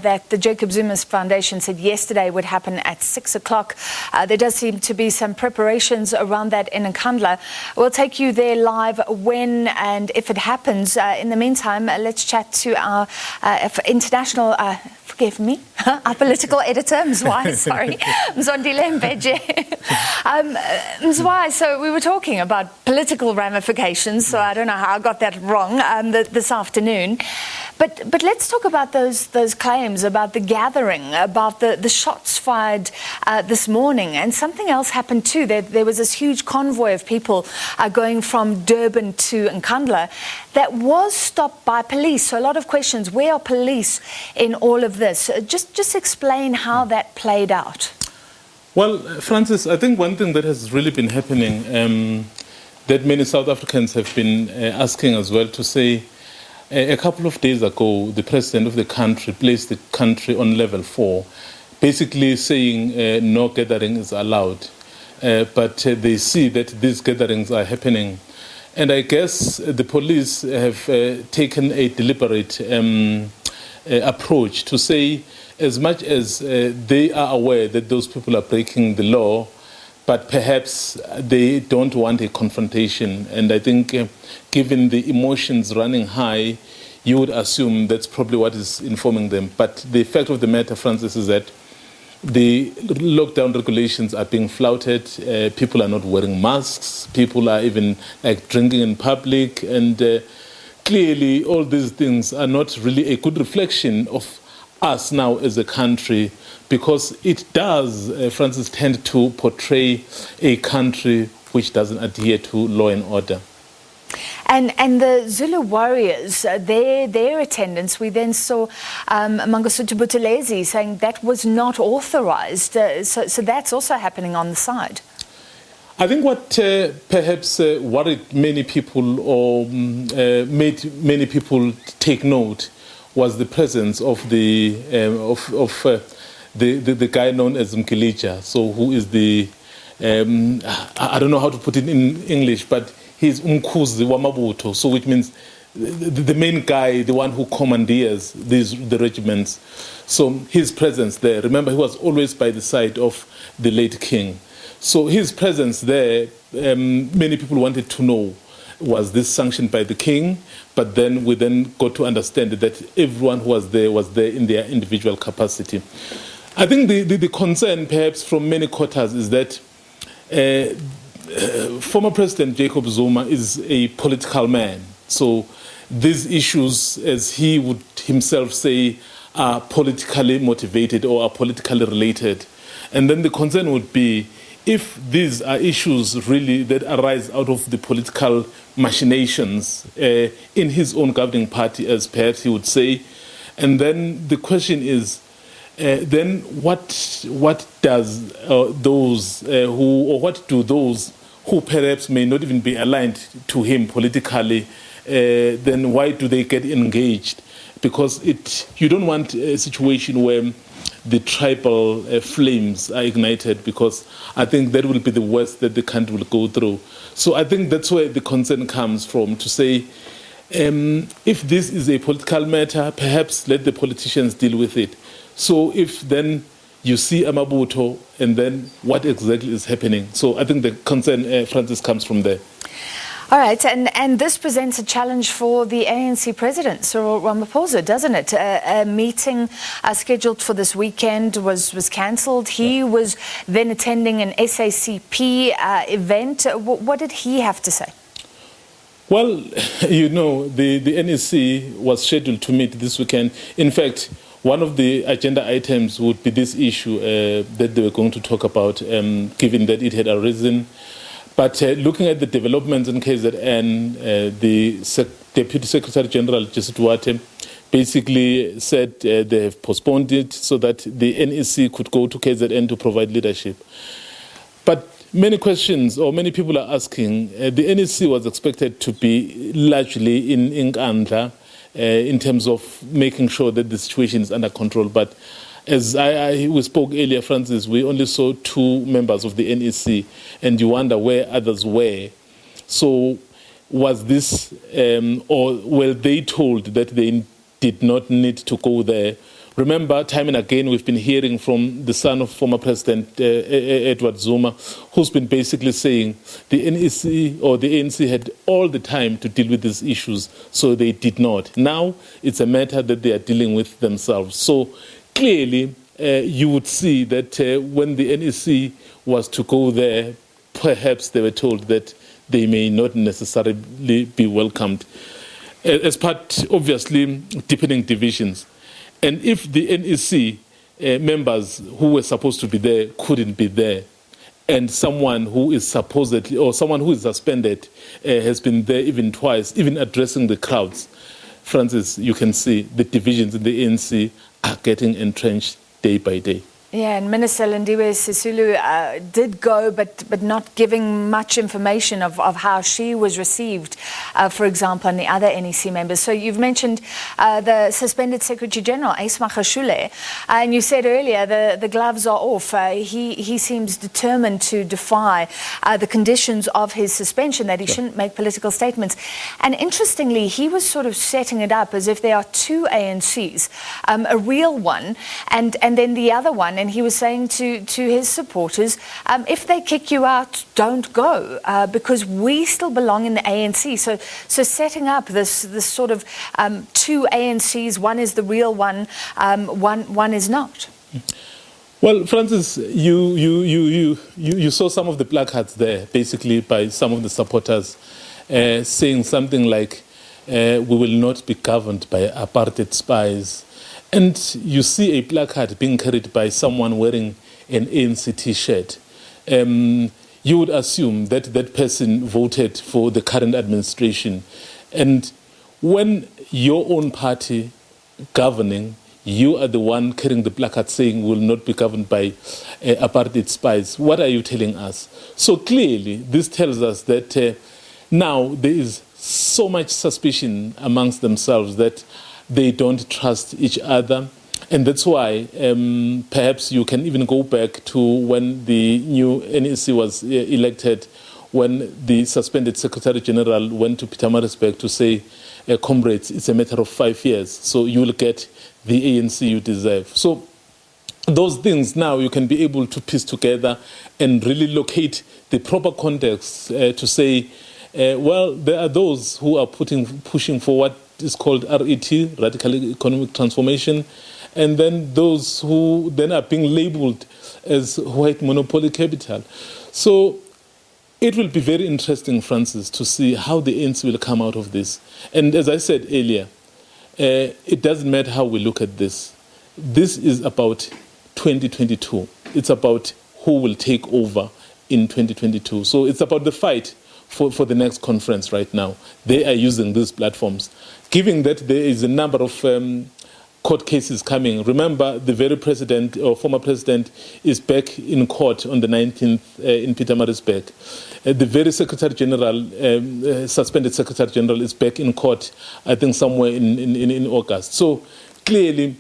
that the Jacob Zuma's Foundation said yesterday would happen at 6 o'clock. There does seem to be some preparations around that in Nkandla. We'll take you there live when and if it happens. In the meantime, let's chat to our international, forgive me, our political editor, Mzwai, sorry, Mzondile Mbeje. Mzwai, so we were talking about political ramifications, so I don't know how I got that wrong this afternoon. But let's talk about those claims about the gathering, about the shots fired this morning. And something else happened too. There was this huge convoy of people going from Durban to Nkandla that was stopped by police. So a lot of questions. Where are police in all of this? Just explain how that played out. Well, Francis, I think one thing that has really been happening that many South Africans have been asking as well to say, a couple of days ago, the president of the country placed the country on level 4, basically saying no gathering is allowed. But they see that these gatherings are happening. And I guess the police have taken a deliberate approach to say, as much as they are aware that those people are breaking the law, but perhaps they don't want a confrontation. And I think given the emotions running high, you would assume that's probably what is informing them. But the fact of the matter, Francis, is that the lockdown regulations are being flouted. People are not wearing masks. People are even drinking in public. And clearly all these things are not really a good reflection of us now as a country, because it does, Francis, tend to portray a country which doesn't adhere to law and order. And the Zulu warriors, their attendance, we then saw Mangosuthu Buthelezi saying that was not authorized. So that's also happening on the side. I think what perhaps worried many people or made many people take note was the presence of the guy known as Mkilija, so who is the, I don't know how to put it in English, but he's Umkhuzi Wamabuto, so which means the main guy, the one who commandeers the regiments. So his presence there, remember he was always by the side of the late king. So his presence there, many people wanted to know, was this sanctioned by the king? But then we got to understand that everyone who was there in their individual capacity. I think the concern perhaps from many quarters is that former President Jacob Zuma is a political man. So these issues, as he would himself say, are politically motivated or are politically related. And then the concern would be, if these are issues really that arise out of the political machinations in his own governing party, as perhaps he would say, and then the question is, then what does what do those who perhaps may not even be aligned to him politically, then why do they get engaged? Because you don't want a situation where the tribal flames are ignited, because I think that will be the worst that the country will go through. So I think that's where the concern comes from, to say, if this is a political matter, perhaps let the politicians deal with it. So if then you see Amabuto, and then what exactly is happening? So I think the concern, Francis, comes from there. All right, and this presents a challenge for the ANC president, Cyril Ramaphosa, doesn't it? A meeting scheduled for this weekend was cancelled. He was then attending an SACP event. What did he have to say? Well, you know, the NEC was scheduled to meet this weekend. In fact, one of the agenda items would be this issue that they were going to talk about, given that it had arisen. But looking at the developments in KZN, the Deputy Secretary General, Jesse Duarte, basically said they have postponed it so that the NEC could go to KZN to provide leadership. But many questions, or many people are asking, the NEC was expected to be largely in Nkandla in terms of making sure that the situation is under control. But as we spoke earlier, Francis, we only saw 2 members of the NEC, and you wonder where others were. So was this, or were they told that they did not need to go there Remember, time and again, we've been hearing from the son of former President Edward Zuma, who's been basically saying the NEC or the ANC had all the time to deal with these issues, so they did not. Now, it's a matter that they are dealing with themselves. So clearly, you would see that when the NEC was to go there, perhaps they were told that they may not necessarily be welcomed. As part, obviously, deepening divisions. And if the NEC members who were supposed to be there couldn't be there, and someone who is supposedly, or someone who is suspended has been there even twice, even addressing the crowds, Francis, you can see the divisions in the ANC are getting entrenched day by day. Yeah, and Minister Lindiwe Sisulu did go, but not giving much information of how she was received, for example, and the other NEC members. So you've mentioned the suspended Secretary General, Ace Magashule, and you said earlier the gloves are off. He seems determined to defy the conditions of his suspension, that he shouldn't make political statements. And interestingly, he was sort of setting it up as if there are two ANCs, a real one, and then the other one. And he was saying to his supporters, if they kick you out, don't go, because we still belong in the ANC. So setting up this sort of two ANCs, one is the real one, one is not. Well, Francis, you saw some of the placards there, basically by some of the supporters, saying something like, we will not be governed by apartheid spies. And you see a placard being carried by someone wearing an ANC T-shirt. You would assume that that person voted for the current administration. And when your own party governing, you are the one carrying the placard saying we will not be governed by apartheid spies. What are you telling us? So clearly, this tells us that now there is so much suspicion amongst themselves that they don't trust each other. And that's why perhaps you can even go back to when the new NEC was elected, when the suspended Secretary General went to Pietermaritzburg to say, comrades, it's a matter of 5 years, so you will get the ANC you deserve. So those things now you can be able to piece together and really locate the proper context to say, well, there are those who are pushing for what is called RET, Radical Economic Transformation, and then those who then are being labeled as white monopoly capital. So it will be very interesting, Francis, to see how the ANC will come out of this. And as I said earlier, it doesn't matter how we look at this. This is about 2022. It's about who will take over in 2022. So it's about the fight for the next conference right now. They are using these platforms. Given that there is a number of court cases coming, remember the very president or former president is back in court on the 19th in Pietermaritzburg. The very Secretary General, suspended Secretary General, is back in court, I think somewhere in August. So clearly,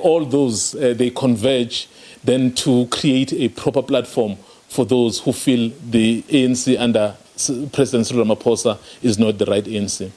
all those, they converge then to create a proper platform for those who feel the ANC under President Cyril Ramaphosa is not the right ANC.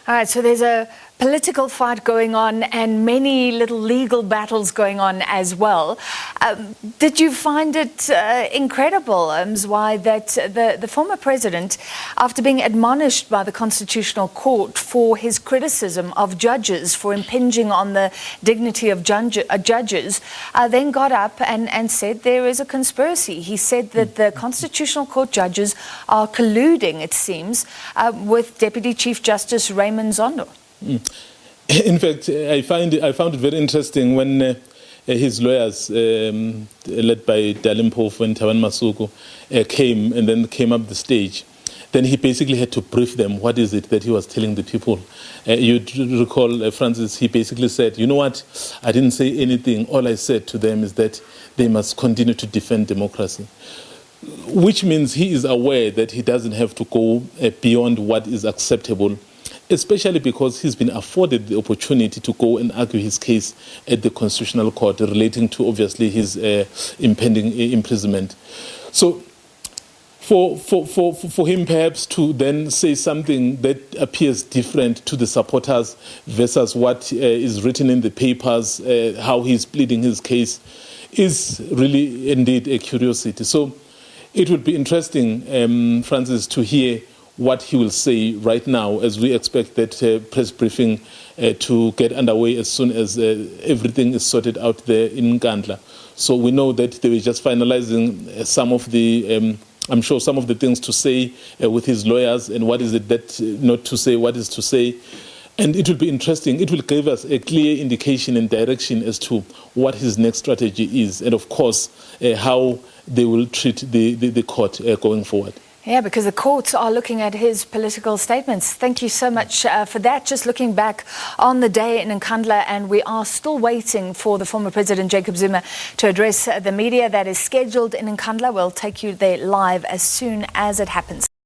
All right, so there's a political fight going on and many little legal battles going on as well. Did you find it incredible, Mzwai, that the former president, after being admonished by the Constitutional Court for his criticism of judges, for impinging on the dignity of judges, then got up and said there is a conspiracy? He said that the Constitutional Court judges are colluding, it seems, with Deputy Chief Justice Raymond Zondo. In fact, I found it very interesting when his lawyers, led by Dalimpofu and Tawan Masuku, came up the stage. Then he basically had to brief them. What is it that he was telling the people? You recall, Francis, he basically said, you know what, I didn't say anything. All I said to them is that they must continue to defend democracy. Which means he is aware that he doesn't have to go beyond what is acceptable, especially because he's been afforded the opportunity to go and argue his case at the Constitutional Court relating to, obviously, his impending imprisonment. So for him perhaps to then say something that appears different to the supporters versus what is written in the papers, how he's pleading his case, is really indeed a curiosity. So it would be interesting, Francis, to hear what he will say right now, as we expect that press briefing to get underway as soon as everything is sorted out there in Nkandla. So we know that they were just finalizing some of the, I'm sure, some of the things to say with his lawyers, and what is it that not to say, what is to say. And it will be interesting. It will give us a clear indication and direction as to what his next strategy is, and of course, how they will treat the court going forward. Yeah, because the courts are looking at his political statements. Thank you so much for that. Just looking back on the day in Nkandla, and we are still waiting for the former President Jacob Zuma to address the media. That is scheduled in Nkandla. We'll take you there live as soon as it happens.